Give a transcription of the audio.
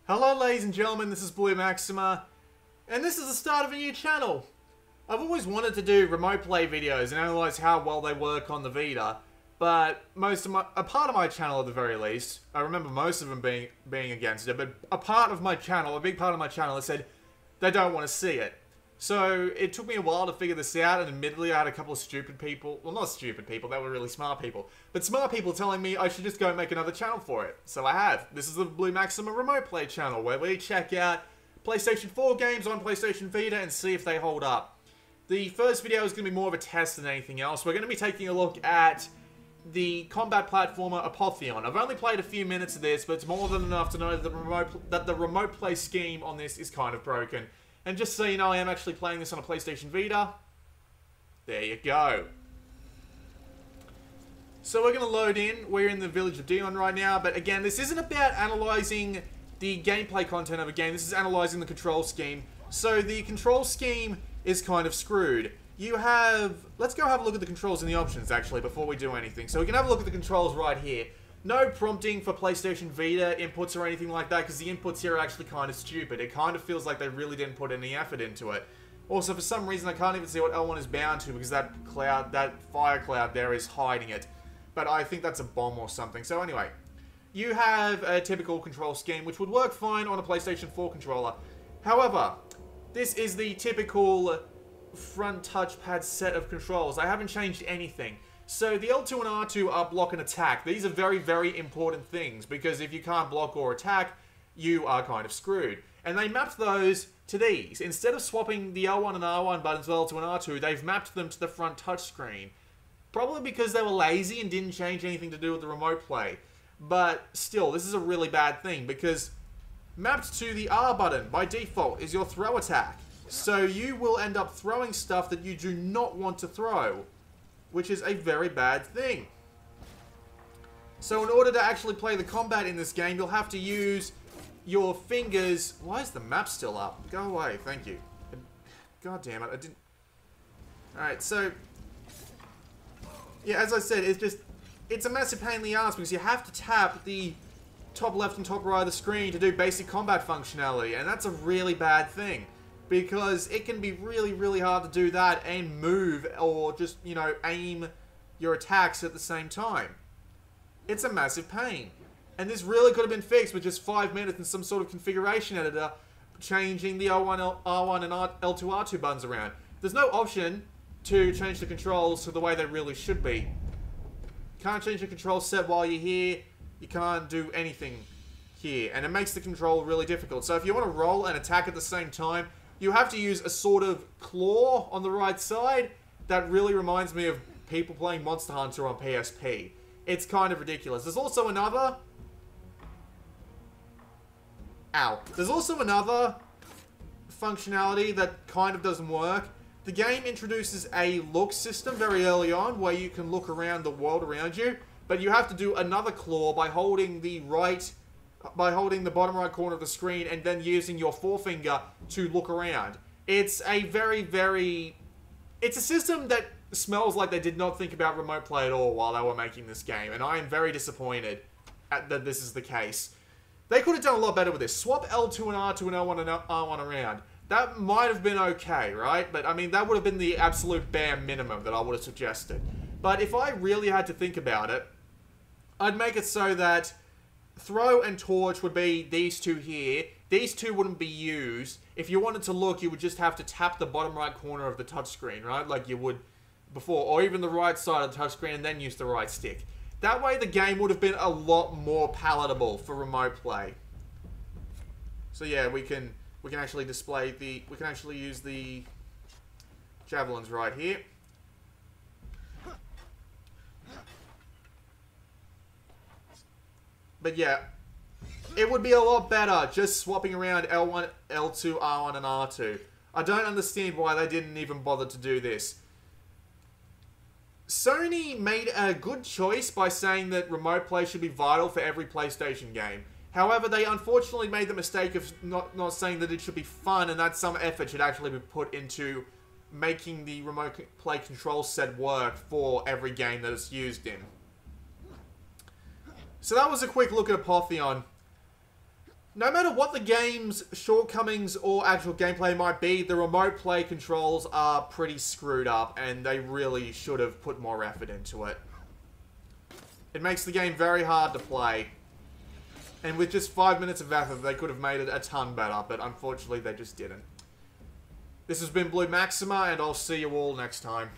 Hello ladies and gentlemen, this is Blue Maxima, and this is the start of a new channel. I've always wanted to do remote play videos and analyse how well they work on the Vita, but a part of my channel at the very least, I remember most of them being against it, but a big part of my channel has said they don't want to see it. So it took me a while to figure this out, and admittedly I had a couple of stupid people, well not stupid people, they were really smart people, but smart people telling me I should just go and make another channel for it. So I have. This is the Blue Maxima remote play channel, where we check out PlayStation 4 games on PlayStation Vita and see if they hold up. The first video is going to be more of a test than anything else. We're going to be taking a look at the combat platformer Apotheon. I've only played a few minutes of this, but it's more than enough to know that the remote play scheme on this is kind of broken. And just so you know, I am actually playing this on a PlayStation Vita. There you go. So we're going to load in. We're in the village of Dion right now. But again, this isn't about analysing the gameplay content of a game. This is analysing the control scheme. So the control scheme is kind of screwed. You have... Let's go have a look at the controls and the options, actually, before we do anything. So we can have a look at the controls right here. No prompting for PlayStation Vita inputs or anything like that, because the inputs here are actually kind of stupid. It kind of feels like they really didn't put any effort into it. Also, for some reason, I can't even see what L1 is bound to, because that fire cloud there is hiding it. But I think that's a bomb or something. So anyway, you have a typical control scheme, which would work fine on a PlayStation 4 controller. However, this is the typical front touchpad set of controls. I haven't changed anything. So the L2 and R2 are block and attack. These are very, very important things, because if you can't block or attack, you are kind of screwed. And they mapped those to these. Instead of swapping the L1 and R1 buttons with L2 and R2, they've mapped them to the front touchscreen. Probably because they were lazy and didn't change anything to do with the remote play. But still, this is a really bad thing, because mapped to the R button by default is your throw attack. So you will end up throwing stuff that you do not want to throw, which is a very bad thing. So in order to actually play the combat in this game, you'll have to use your fingers... Why is the map still up? Go away, thank you. God damn it, I didn't... Alright, so... Yeah, as I said, it's a massive pain in the ass, because you have to tap the top left and top right of the screen to do basic combat functionality, and that's a really bad thing. Because it can be really, really hard to do that and move or just, you know, aim your attacks at the same time. It's a massive pain. And this really could have been fixed with just 5 minutes and some sort of configuration editor changing the R1 and L2, R2 buttons around. There's no option to change the controls to the way they really should be. You can't change the control set while you're here. You can't do anything here. And it makes the control really difficult. So if you want to roll and attack at the same time, you have to use a sort of claw on the right side. That really reminds me of people playing Monster Hunter on PSP. It's kind of ridiculous. There's also another... Ow. There's also another functionality that kind of doesn't work. The game introduces a look system very early on, where you can look around the world around you, but you have to do another claw by holding the bottom right corner of the screen and then using your forefinger to look around. It's a it's a system that smells like they did not think about remote play at all while they were making this game, and I am very disappointed that this is the case. They could have done a lot better with this. Swap L2 and R2 and L1 and R1 around. That might have been okay, right? But I mean, that would have been the absolute bare minimum that I would have suggested. But if I really had to think about it, I'd make it so that throw and torch would be these two here. These two wouldn't be used. If you wanted to look, you would just have to tap the bottom right corner of the touchscreen, right? Like you would before. Or even the right side of the touchscreen and then use the right stick. That way the game would have been a lot more palatable for remote play. So yeah, we can actually display the... We can actually use the javelins right here. But yeah, it would be a lot better just swapping around L1, L2, R1, and R2. I don't understand why they didn't even bother to do this. Sony made a good choice by saying that remote play should be vital for every PlayStation game. However, they unfortunately made the mistake of not saying that it should be fun and that some effort should actually be put into making the remote play control set work for every game that it's used in. So that was a quick look at Apotheon. No matter what the game's shortcomings or actual gameplay might be, the remote play controls are pretty screwed up, and they really should have put more effort into it. It makes the game very hard to play. And with just 5 minutes of effort, they could have made it a ton better, but unfortunately they just didn't. This has been Blue Maxima, and I'll see you all next time.